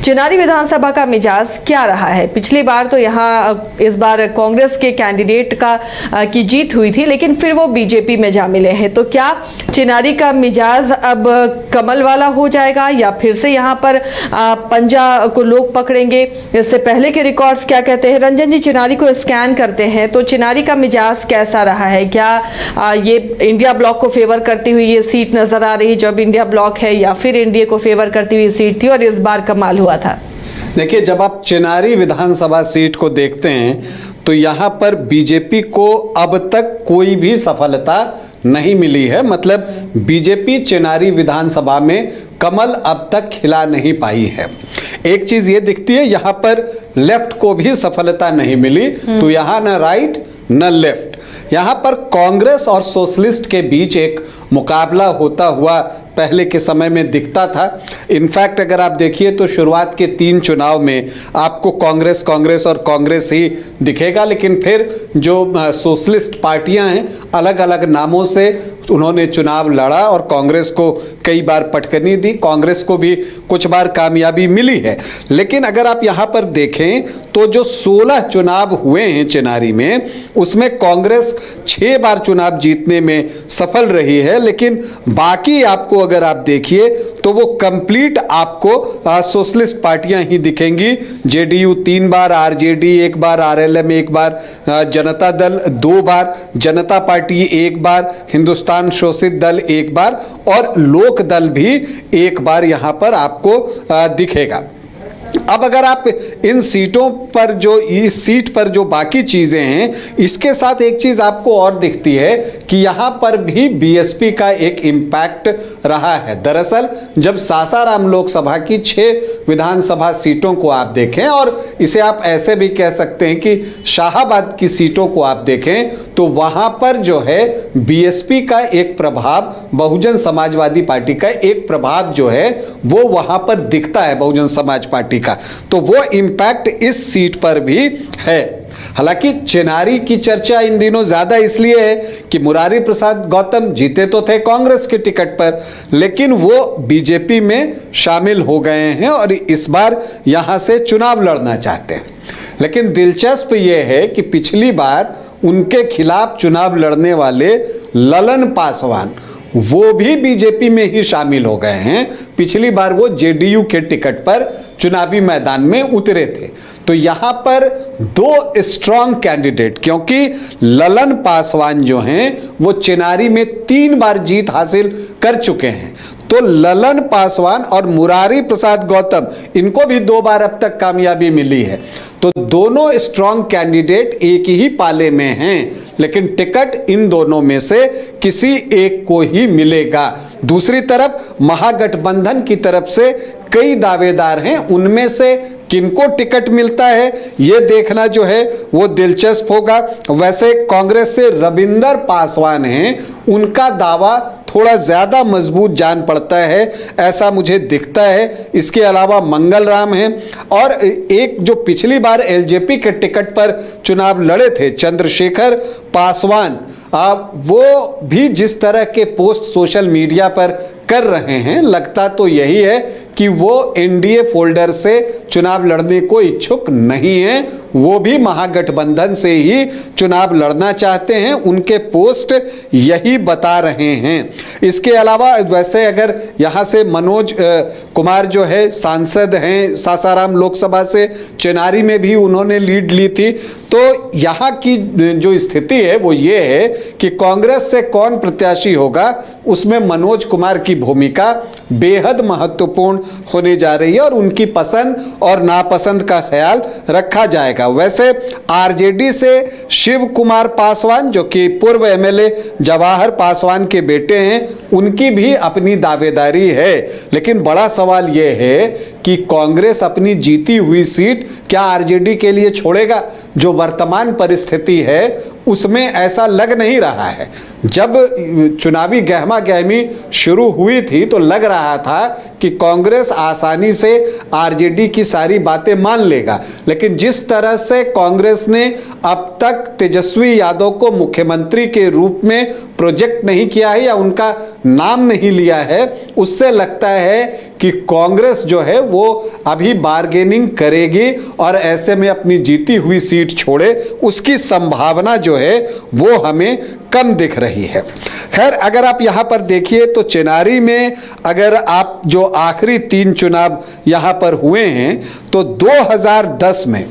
चिनारी विधानसभा का मिजाज क्या रहा है? पिछली बार तो यहाँ इस बार कांग्रेस के कैंडिडेट की जीत हुई थी, लेकिन फिर वो बीजेपी में जा मिले हैं। तो क्या चिनारी का मिजाज अब कमल वाला हो जाएगा या फिर से यहाँ पर पंजा को लोग पकड़ेंगे? इससे पहले के रिकॉर्ड्स क्या कहते हैं? रंजन जी, चिनारी को स्कैन करते हैं तो चिनारी का मिजाज कैसा रहा है? क्या ये इंडिया ब्लॉक को फेवर करती हुई ये सीट नजर आ रही जब इंडिया ब्लॉक है, या फिर एनडीए को फेवर करती हुई सीट थी और इस बार कमाल हुआ था? देखिए, जब आप चिनारी विधानसभा सीट को देखते हैं तो यहाँ पर बीजेपी को अब तक कोई भी सफलता नहीं मिली है। मतलब बीजेपी चिनारी विधानसभा में कमल अब तक खिला नहीं पाई है। एक चीज ये दिखती है, यहाँ पर लेफ्ट को भी सफलता नहीं मिली, तो यहाँ न राइट न लेफ्ट। यहाँ पर कांग्रेस और सोशलिस्ट के बीच एक मुकाबला होता हुआ पहले के समय में दिखता था। इनफैक्ट अगर आप देखिए तो शुरुआत के 3 चुनाव में आपको कांग्रेस और कांग्रेस ही दिखेगा, लेकिन फिर जो सोशलिस्ट पार्टियां हैं अलग अलग नामों से उन्होंने चुनाव लड़ा और कांग्रेस को कई बार पटकनी दी, कांग्रेस को भी कुछ बार कामयाबी मिली है। लेकिन अगर आप यहाँ पर देखें तो जो 16 चुनाव हुए हैं चिनारी में, उसमें कांग्रेस 6 बार चुनाव जीतने में सफल रही है, लेकिन बाकी आपको अगर आप देखिए तो वो कंप्लीट आपको सोशलिस्ट पार्टियां ही दिखेंगी। जेडीयू 3 बार, आरजेडी 1 बार, आरएलएम 1 बार, जनता दल 2 बार, जनता पार्टी 1 बार, हिंदुस्तान शोषित दल 1 बार और लोक दल भी 1 बार यहां पर आपको दिखेगा। अब अगर आप इन सीटों पर जो इस सीट पर जो बाकी चीजें हैं, इसके साथ एक चीज आपको और दिखती है कि यहां पर भी बीएसपी का एक इम्पैक्ट रहा है। दरअसल जब सासाराम लोकसभा की 6 विधानसभा सीटों को आप देखें, और इसे आप ऐसे भी कह सकते हैं कि शाहाबाद की सीटों को आप देखें, तो वहां पर जो है बीएसपी का एक प्रभाव, बहुजन समाजवादी पार्टी का एक प्रभाव जो है वो वहां पर दिखता है बहुजन समाज पार्टी का। तो वो इंपैक्ट इस सीट पर भी है। हालांकि चिनारी की चर्चा इन दिनों ज्यादा इसलिए है कि मुरारी प्रसाद गौतम जीते तो थे कांग्रेस के टिकट पर, लेकिन वो बीजेपी में शामिल हो गए हैं और इस बार यहां से चुनाव लड़ना चाहते हैं। लेकिन दिलचस्प यह है कि पिछली बार उनके खिलाफ चुनाव लड़ने वाले ललन पासवान वो भी बीजेपी में ही शामिल हो गए हैं। पिछली बार वो जेडीयू के टिकट पर चुनावी मैदान में उतरे थे। तो यहां पर 2 स्ट्रांग कैंडिडेट, क्योंकि ललन पासवान जो हैं वो चिनारी में 3 बार जीत हासिल कर चुके हैं, तो ललन पासवान और मुरारी प्रसाद गौतम इनको भी 2 बार अब तक कामयाबी मिली है। तो दोनों स्ट्रांग कैंडिडेट एक ही पाले में हैं, लेकिन टिकट इन दोनों में से किसी एक को ही मिलेगा। दूसरी तरफ महागठबंधन की तरफ से कई दावेदार हैं, उनमें से किनको टिकट मिलता है यह देखना जो है वो दिलचस्प होगा। वैसे कांग्रेस से रविंदर पासवान हैं, उनका दावा थोड़ा ज्यादा मजबूत जान पड़ता है, ऐसा मुझे दिखता है। इसके अलावा मंगल राम हैं और एक जो पिछली बार एलजेपी के टिकट पर चुनाव लड़े थे चंद्रशेखर पासवान, वो भी जिस तरह के पोस्ट सोशल मीडिया पर कर रहे हैं, लगता तो यही है कि वो एनडीए फोल्डर से चुनाव लड़ने को इच्छुक नहीं हैं, वो भी महागठबंधन से ही चुनाव लड़ना चाहते हैं, उनके पोस्ट यही बता रहे हैं। इसके अलावा वैसे अगर यहाँ से मनोज कुमार जो है सांसद हैं सासाराम लोकसभा से, चिनारी में भी उन्होंने लीड ली थी, तो यहाँ की जो स्थिति है वो ये है कि कांग्रेस से कौन प्रत्याशी होगा उसमें मनोज कुमार की भूमिका बेहद महत्वपूर्ण होने जा रही है और उनकी पसंद और नापसंद का ख्याल रखा जाएगा। वैसे आरजेडी से शिव कुमार पासवान जो कि पूर्व एमएलए जवाहर पासवान के बेटे हैं, उनकी भी अपनी दावेदारी है, लेकिन बड़ा सवाल यह है कि कांग्रेस अपनी जीती हुई सीट क्या आरजेडी के लिए छोड़ेगा? जो वर्तमान परिस्थिति है उसमें ऐसा लग नहीं रहा है। जब चुनावी गहमा गहमी शुरू हुई थी तो लग रहा था कि कांग्रेस आसानी से आरजेडी की सारी बातें मान लेगा, लेकिन जिस तरह से कांग्रेस ने अब तक तेजस्वी यादव को मुख्यमंत्री के रूप में प्रोजेक्ट नहीं किया है या उनका नाम नहीं लिया है, उससे लगता है कि कांग्रेस जो है वो अभी बार्गेनिंग करेगी और ऐसे में अपनी जीती हुई सीट छोड़े, उसकी संभावना जो है वो हमें कम दिख रही है। खैर, अगर आप यहां पर देखिए तो चेनारी में अगर आप जो आखिरी 3 चुनाव यहां पर हुए हैं तो 2010 में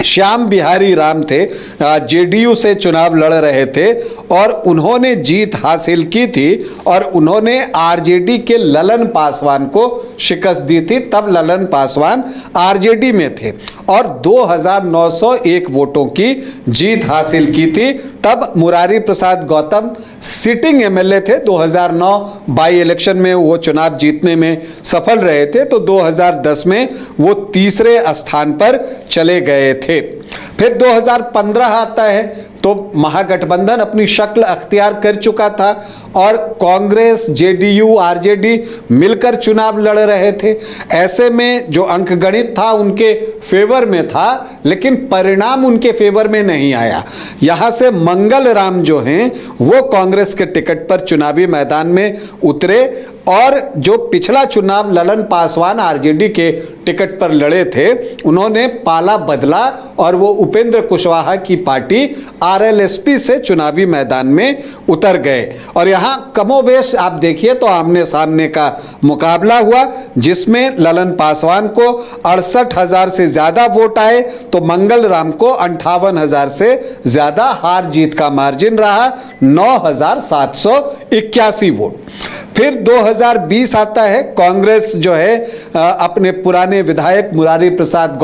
श्याम बिहारी राम थे, जेडीयू से चुनाव लड़ रहे थे और उन्होंने जीत हासिल की थी और उन्होंने आरजेडी के ललन पासवान को शिकस्त दी थी। तब ललन पासवान आरजेडी में थे और 2901 वोटों की जीत हासिल की थी। तब मुरारी प्रसाद गौतम सिटिंग एमएलए थे। 2009 बाई इलेक्शन में वो चुनाव जीतने में सफल रहे थे, तो 2010 में वो तीसरे स्थान पर चले गए थे। फिर 2015 आता है तो महागठबंधन अपनी शक्ल अख्तियार कर चुका था और कांग्रेस, जेडीयू, आरजेडी मिलकर चुनाव लड़ रहे थे। ऐसे में जो अंकगणित था उनके फेवर में था, लेकिन परिणाम उनके फेवर में नहीं आया। यहां से मंगल राम जो हैं वो कांग्रेस के टिकट पर चुनावी मैदान में उतरे और जो पिछला चुनाव ललन पासवान आरजेडी के टिकट पर लड़े थे, उन्होंने पाला बदला और वो उपेंद्र कुशवाहा की पार्टी आरएलएसपी से चुनावी मैदान में उतर गए। और यहां कमोबेश आप देखिए तो आमने सामने का मुकाबला हुआ, जिसमें ललन पासवान को 68,000 से ज्यादा वोट आए तो मंगल राम को 58,000 से ज्यादा हार जीत का मार्जिन रहा, 9,781 वोट। फिर 2020 आता है, कांग्रेस जो है अपने पुराने विधायक मुरारी प्रसाद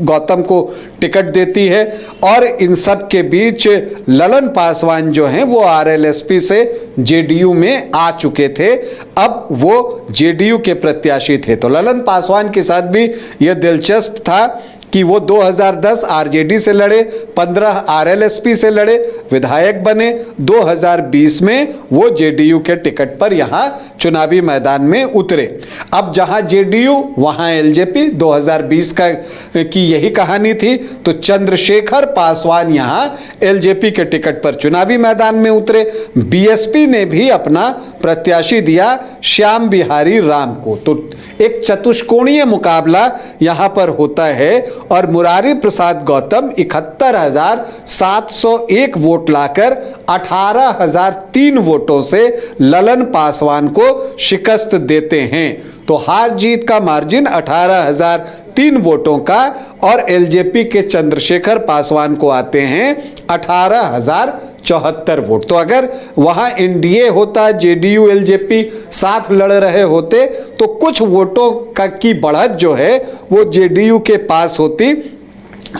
गौतम को टिकट देती है और इन सब के बीच ललन पासवान जो हैं वो आरएलएसपी से जेडीयू में आ चुके थे। अब वो जेडीयू के प्रत्याशी थे, तो ललन पासवान के साथ भी यह दिलचस्प था कि वो 2010 आरजेडी से लड़े, 15 आरएलएसपी से लड़े, विधायक बने। 2020 में वो जेडीयू के टिकट पर यहां चुनावी मैदान में उतरे। अब जहां जेडीयू वहां एलजेपी, 2020 की यही कहानी थी। तो चंद्रशेखर पासवान यहां एलजेपी के टिकट पर चुनावी मैदान में उतरे। बीएसपी ने भी अपना प्रत्याशी दिया श्याम बिहारी राम को। तो एक चतुष्कोणीय मुकाबला यहां पर होता है और मुरारी प्रसाद गौतम 71,701 वोट लाकर 18,003 वोटों से ललन पासवान को शिकस्त देते हैं। तो हार जीत का मार्जिन 18,003 वोटों का और एलजेपी के चंद्रशेखर पासवान को आते हैं 18,074 वोट। तो अगर वहां एनडीए होता, जेडीयू एलजेपी साथ लड़ रहे होते तो कुछ वोटों की बढ़त जो है वो जेडीयू के पास होती,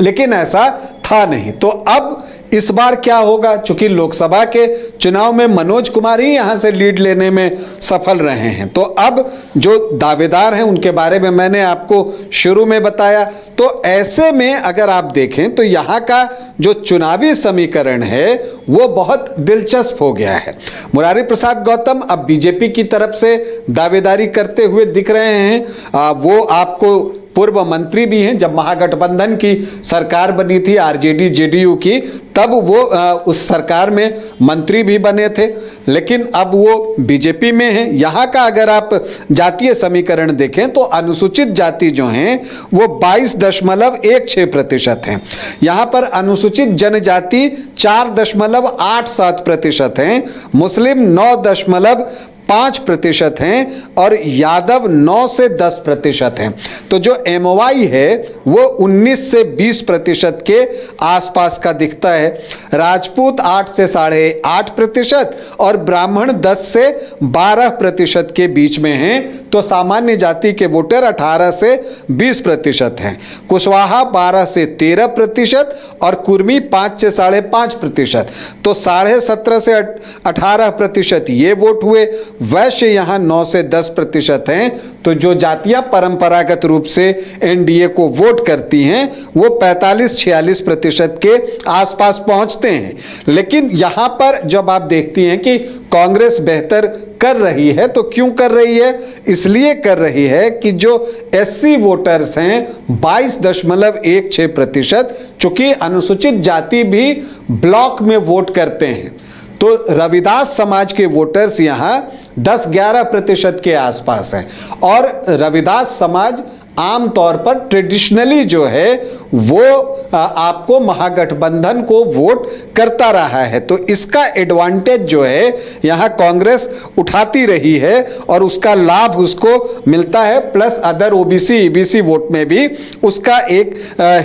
लेकिन ऐसा था नहीं। तो अब इस बार क्या होगा, चूंकि लोकसभा के चुनाव में मनोज कुमार ही यहां से लीड लेने में सफल रहे हैं, तो अब जो दावेदार हैं उनके बारे में मैंने आपको शुरू में बताया। तो ऐसे में अगर आप देखें तो यहां का जो चुनावी समीकरण है वो बहुत दिलचस्प हो गया है। मुरारी प्रसाद गौतम अब बीजेपी की तरफ से दावेदारी करते हुए दिख रहे हैं। वो आपको पूर्व मंत्री भी हैं। जब महागठबंधन की सरकार बनी थी आरजेडी जेडीयू की, तब वो उस सरकार में मंत्री भी बने थे, लेकिन अब वो बीजेपी में हैं। यहाँ का अगर आप जातीय समीकरण देखें तो अनुसूचित जाति जो हैं वो 22.16% हैं। यहाँ पर अनुसूचित जनजाति 4.87% हैं, मुस्लिम 9.5% हैं और यादव 9 से 10% हैं। तो जो एमवाई है वो 19 से 20% के आसपास का दिखता है। राजपूत 8 से 8.5% और ब्राह्मण 10 से 12% के बीच में हैं। तो सामान्य जाति के वोटर 18 से 20% हैं। कुशवाहा 12 से 13% और कुर्मी 5 से 5.5%। तो 17.5 से 18% ये वोट हुए। वैश्य यहाँ 9 से 10% हैं, तो जो जातियां परंपरागत रूप से एनडीए को वोट करती हैं वो 45-46% के आसपास पहुंचते हैं। लेकिन यहां पर जब आप देखती हैं कि कांग्रेस बेहतर कर रही है, तो क्यों कर रही है? इसलिए कर रही है कि जो एससी वोटर्स हैं 22.16%, चूंकि अनुसूचित जाति भी ब्लॉक में वोट करते हैं, तो रविदास समाज के वोटर्स यहाँ 10-11% के आसपास हैं। और रविदास समाज आमतौर पर ट्रेडिशनली जो है वो आपको महागठबंधन को वोट करता रहा है, तो इसका एडवांटेज जो है यहाँ कांग्रेस उठाती रही है और उसका लाभ उसको मिलता है, plus other OBC EBC vote में भी उसका एक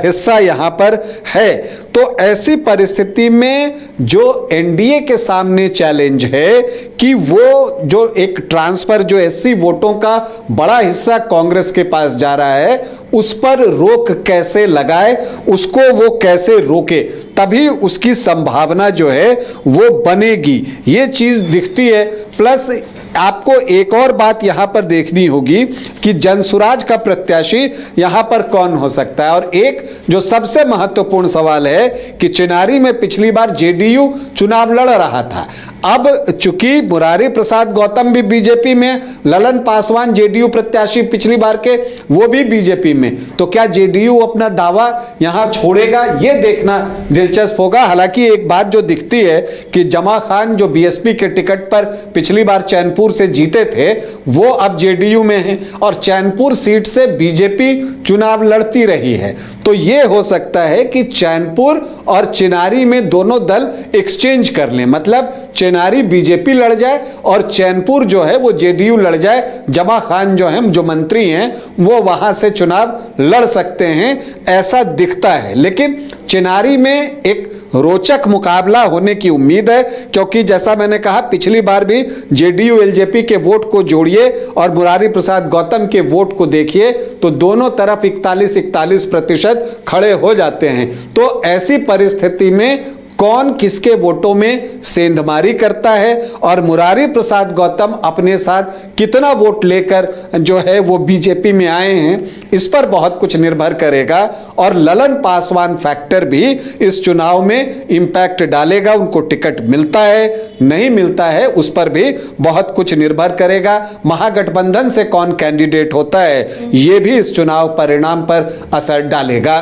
हिस्सा यहाँ पर है। तो ऐसी परिस्थिति में जो एनडीए के सामने चैलेंज है कि वो जो एक ट्रांसफर जो एससी वोटों का बड़ा हिस्सा कांग्रेस के पास जा रहा है, उस पर रोक कैसे लगाए, उसको वो कैसे रोके, तभी उसकी संभावना जो है वो बनेगी, ये चीज दिखती है। प्लस आपको एक और बात यहां पर देखनी होगी कि जनसुराज का प्रत्याशी यहां पर कौन हो सकता है। और एक जो सबसे महत्वपूर्ण सवाल है कि चिनारी में पिछली बार जेडीयू चुनाव लड़ रहा था, अब चूंकि मुरारी प्रसाद गौतम भी बीजेपी में, ललन पासवान जेडीयू प्रत्याशी पिछली बार के वो भी बीजेपी में, तो क्या जेडीयू अपना दावा यहां छोड़ेगा, ये देखना दिलचस्प होगा। हालांकि एक बात जो दिखती है कि जमा खान जो बीएसपी के टिकट पर पिछली बार चैनपुर से जीते थे, वो अब जेडीयू में हैं और चैनपुर सीट से बीजेपी चुनाव लड़ती रही है। तो ये हो सकता है कि चैनपुर और चिनारी में दोनों दल एक्सचेंज कर लें, मतलब चिनारी बीजेपी लड़ जाए और चैनपुर जो है वो जेडीयू लड़ जाए, जमा खान जो है जो मंत्री हैं वो वहां से चुनाव लड़ सकते हैं, ऐसा दिखता है। लेकिन चिनारी में एक रोचक मुकाबला होने की उम्मीद है, क्योंकि जैसा मैंने कहा पिछली बार भी जेडीयू एलजेपी के वोट को जोड़िए और मुरारी प्रसाद गौतम के वोट को देखिए तो दोनों तरफ 41-41% खड़े हो जाते हैं। तो ऐसी परिस्थिति में कौन किसके वोटों में सेंधमारी करता है और मुरारी प्रसाद गौतम अपने साथ कितना वोट लेकर जो है वो बीजेपी में आए हैं, इस पर बहुत कुछ निर्भर करेगा। और ललन पासवान फैक्टर भी इस चुनाव में इंपैक्ट डालेगा, उनको टिकट मिलता है नहीं मिलता है उस पर भी बहुत कुछ निर्भर करेगा। महागठबंधन से कौन कैंडिडेट होता है ये भी इस चुनाव परिणाम पर असर डालेगा।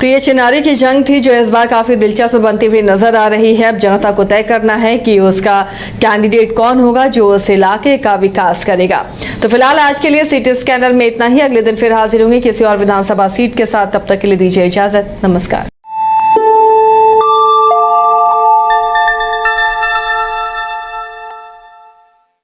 तो ये चिनारी की जंग थी जो इस बार काफी दिलचस्प बनती हुई नजर आ रही है। अब जनता को तय करना है कि उसका कैंडिडेट कौन होगा जो उस इलाके का विकास करेगा। तो फिलहाल आज के लिए सिटी स्कैनर में इतना ही। अगले दिन फिर हाजिर होंगे किसी और विधानसभा सीट के साथ, तब तक के लिए दीजिए इजाजत। नमस्कार।